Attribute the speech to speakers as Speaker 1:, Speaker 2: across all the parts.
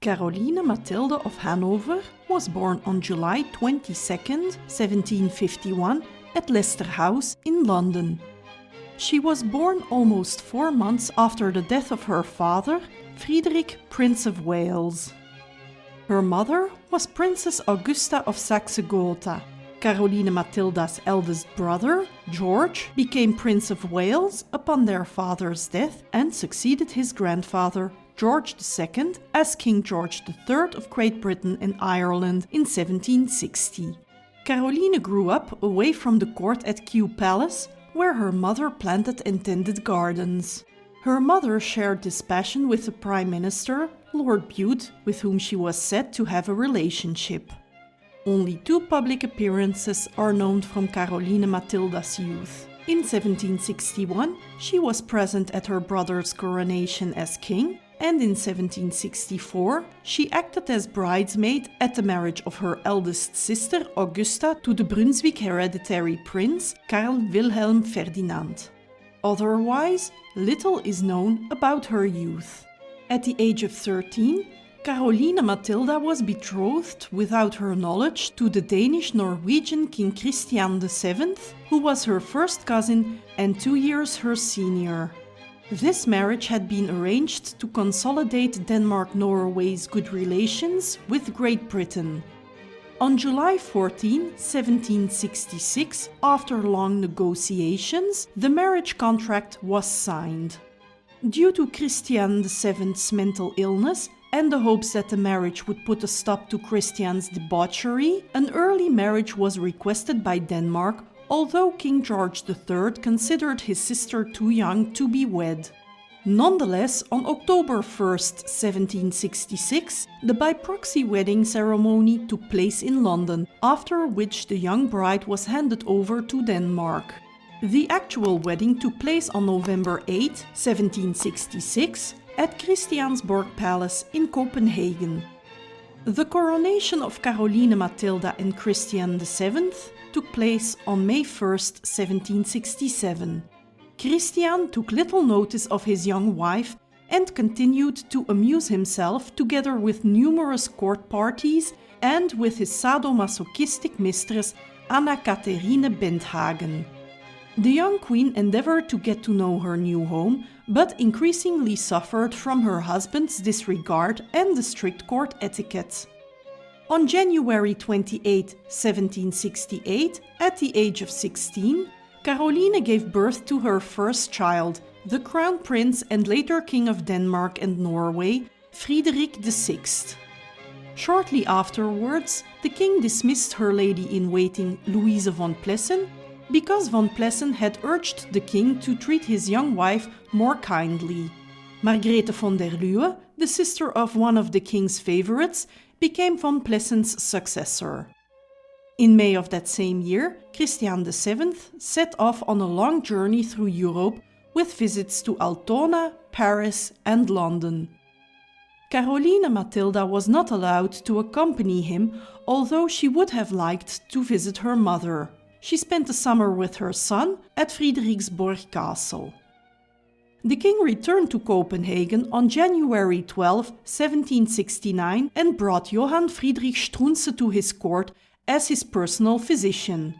Speaker 1: Caroline Matilda of Hanover was born on July 22, 1751, at Leicester House in London. She was born almost 4 months after the death of her father, Friedrich, Prince of Wales. Her mother was Princess Augusta of Saxe-Gotha. Caroline Matilda's eldest brother, George, became Prince of Wales upon their father's death and succeeded his grandfather, George II, as King George III of Great Britain and Ireland in 1760. Caroline grew up away from the court at Kew Palace, where her mother planted and tended gardens. Her mother shared this passion with the Prime Minister, Lord Bute, with whom she was said to have a relationship. Only 2 public appearances are known from Caroline Matilda's youth. In 1761, she was present at her brother's coronation as king, and in 1764, she acted as bridesmaid at the marriage of her eldest sister Augusta to the Brunswick hereditary prince Karl Wilhelm Ferdinand. Otherwise, little is known about her youth. At the age of 13, Caroline Matilda was betrothed without her knowledge to the Danish-Norwegian King Christian VII, who was her first cousin and 2 years her senior. This marriage had been arranged to consolidate Denmark-Norway's good relations with Great Britain. On July 14, 1766, after long negotiations, the marriage contract was signed. Due to Christian VII's mental illness and the hopes that the marriage would put a stop to Christian's debauchery, an early marriage was requested by Denmark, although King George III considered his sister too young to be wed. Nonetheless, on October 1, 1766, the by proxy wedding ceremony took place in London, after which the young bride was handed over to Denmark. The actual wedding took place on November 8, 1766, at Christiansborg Palace in Copenhagen. The coronation of Caroline Matilda and Christian VII took place on May 1, 1767. Christian took little notice of his young wife and continued to amuse himself together with numerous court parties and with his sadomasochistic mistress Anna Catherine Benthagen. The young queen endeavored to get to know her new home, but increasingly suffered from her husband's disregard and the strict court etiquette. On January 28, 1768, at the age of 16, Caroline gave birth to her first child, the Crown Prince and later King of Denmark and Norway, Friedrich VI. Shortly afterwards, the king dismissed her lady-in-waiting Louise von Plessen because von Plessen had urged the king to treat his young wife more kindly. Margrethe von der Luhe, the sister of one of the king's favorites, became von Plessen's successor. In May of that same year, Christian VII set off on a long journey through Europe with visits to Altona, Paris, and London. Caroline Matilda was not allowed to accompany him, although she would have liked to visit her mother. She spent the summer with her son at Frederiksborg Castle. The king returned to Copenhagen on January 12, 1769, and brought Johann Friedrich Struensee to his court as his personal physician.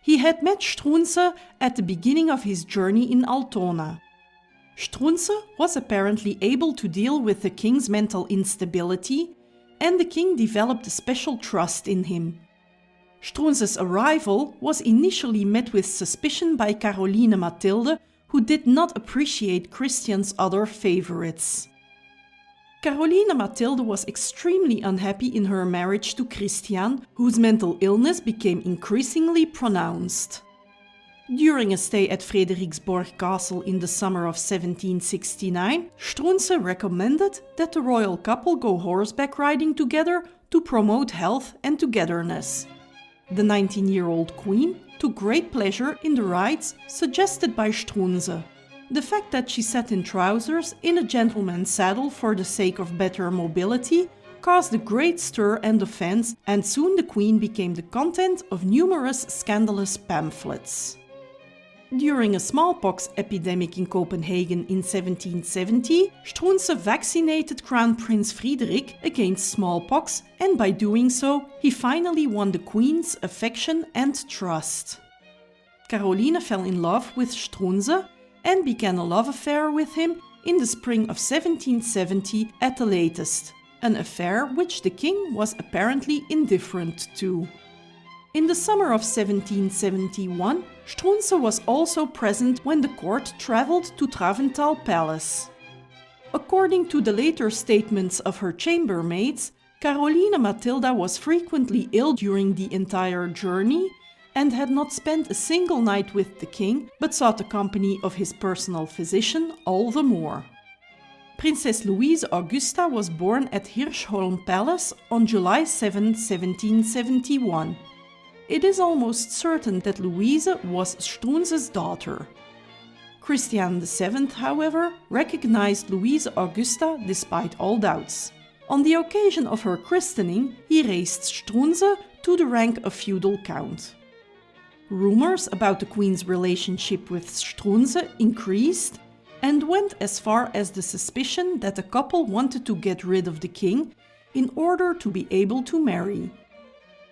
Speaker 1: He had met Struensee at the beginning of his journey in Altona. Struensee was apparently able to deal with the king's mental instability, and the king developed a special trust in him. Struensee's arrival was initially met with suspicion by Caroline Matilda, who did not appreciate Christian's other favorites. Caroline Matilda was extremely unhappy in her marriage to Christian, whose mental illness became increasingly pronounced. During a stay at Frederiksborg Castle in the summer of 1769, Struensee recommended that the royal couple go horseback riding together to promote health and togetherness. The 19-year-old queen took great pleasure in the rides suggested by Struensee. The fact that she sat in trousers in a gentleman's saddle for the sake of better mobility caused a great stir and offense, and soon the queen became the content of numerous scandalous pamphlets. during a smallpox epidemic in Copenhagen in 1770, Struensee vaccinated Crown Prince Friedrich against smallpox, and by doing so, he finally won the Queen's affection and trust. Caroline fell in love with Struensee and began a love affair with him in the spring of 1770 at the latest, an affair which the king was apparently indifferent to. In the summer of 1771, Struensee was also present when the court travelled to Traventhal Palace. According to the later statements of her chambermaids, Caroline Matilda was frequently ill during the entire journey and had not spent a single night with the king, but sought the company of his personal physician all the more. Princess Louise Augusta was born at Hirschholm Palace on July 7, 1771. It is almost certain that Louise was Struensee's daughter. Christian VII, however, recognized Louise Augusta despite all doubts. On the occasion of her christening, he raised Struensee to the rank of feudal count. Rumors about the Queen's relationship with Struensee increased and went as far as the suspicion that the couple wanted to get rid of the king in order to be able to marry.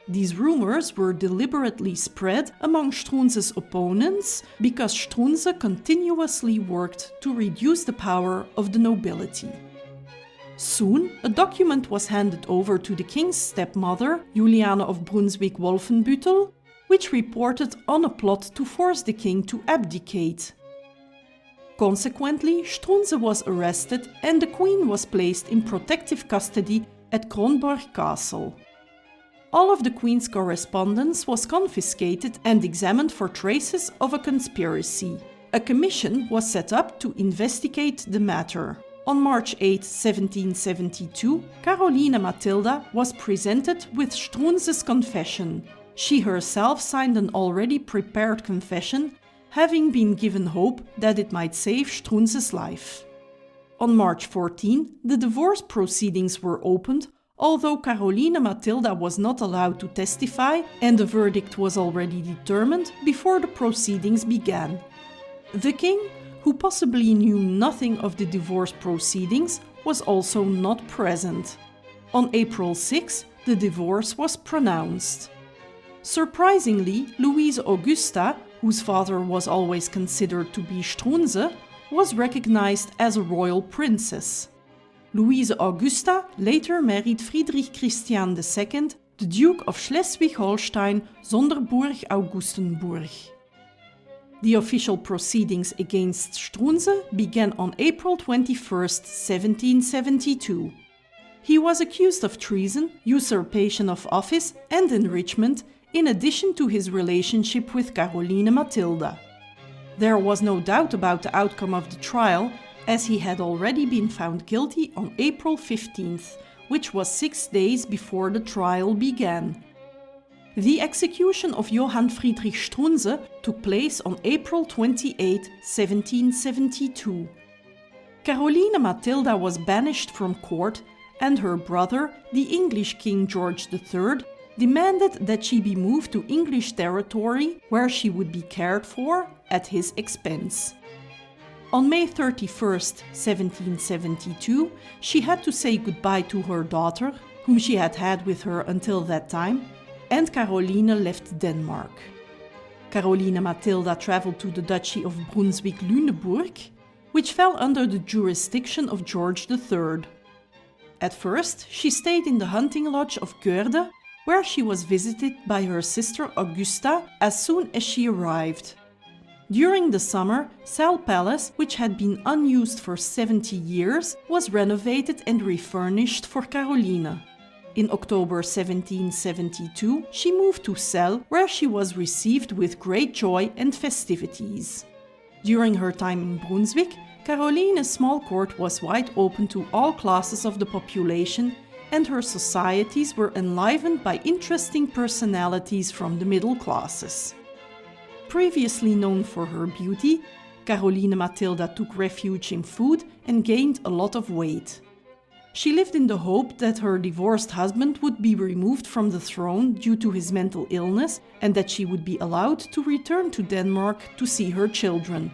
Speaker 1: These rumors were deliberately spread among Struensee's opponents because Struensee continuously worked to reduce the power of the nobility. Soon, a document was handed over to the king's stepmother, Juliane of Brunswick-Wolfenbüttel, which reported on a plot to force the king to abdicate. Consequently, Struensee was arrested and the queen was placed in protective custody at Kronborg Castle. All of the Queen's correspondence was confiscated and examined for traces of a conspiracy. A commission was set up to investigate the matter. On March 8, 1772, Caroline Matilda was presented with Struensee's confession. She herself signed an already prepared confession, having been given hope that it might save Struensee's life. On March 14, the divorce proceedings were opened, although Caroline Matilda was not allowed to testify and the verdict was already determined before the proceedings began. The king, who possibly knew nothing of the divorce proceedings, was also not present. On April 6, the divorce was pronounced. Surprisingly, Louise Augusta, whose father was always considered to be Struensee, was recognized as a royal princess. Louise Augusta later married Friedrich Christian II, the Duke of Schleswig-Holstein-Sonderburg-Augustenburg. The official proceedings against Struensee began on April 21, 1772. He was accused of treason, usurpation of office, and enrichment, in addition to his relationship with Caroline Matilda. There was no doubt about the outcome of the trial, as he had already been found guilty on April 15th, which was 6 days before the trial began. The execution of Johann Friedrich Struensee took place on April 28, 1772. Caroline Matilda was banished from court, and her brother, the English King George III, demanded that she be moved to English territory, where she would be cared for at his expense. On May 31, 1772, she had to say goodbye to her daughter, whom she had had with her until that time, and Caroline left Denmark. Caroline Matilda traveled to the Duchy of Brunswick-Lüneburg, which fell under the jurisdiction of George III. At first, she stayed in the hunting lodge of Goerde, where she was visited by her sister Augusta as soon as she arrived. During the summer, Celle Palace, which had been unused for 70 years, was renovated and refurnished for Caroline. In October 1772, she moved to Celle, where she was received with great joy and festivities. During her time in Brunswick, Caroline's small court was wide open to all classes of the population, and her societies were enlivened by interesting personalities from the middle classes. Previously known for her beauty, Caroline Matilda took refuge in food and gained a lot of weight. She lived in the hope that her divorced husband would be removed from the throne due to his mental illness and that she would be allowed to return to Denmark to see her children.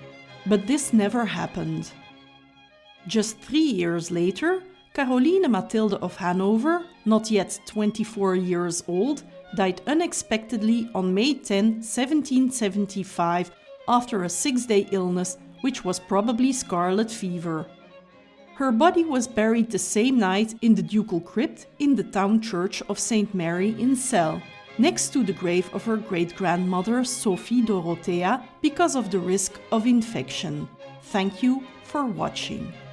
Speaker 1: But this never happened. Just 3 years later, Caroline Matilda of Hanover, not yet 24 years old, died unexpectedly on May 10, 1775, after a 6-day illness, which was probably scarlet fever. Her body was buried the same night in the ducal crypt in the town church of St. Mary in Celle, next to the grave of her great-grandmother Sophie Dorothea, because of the risk of infection. Thank you for watching.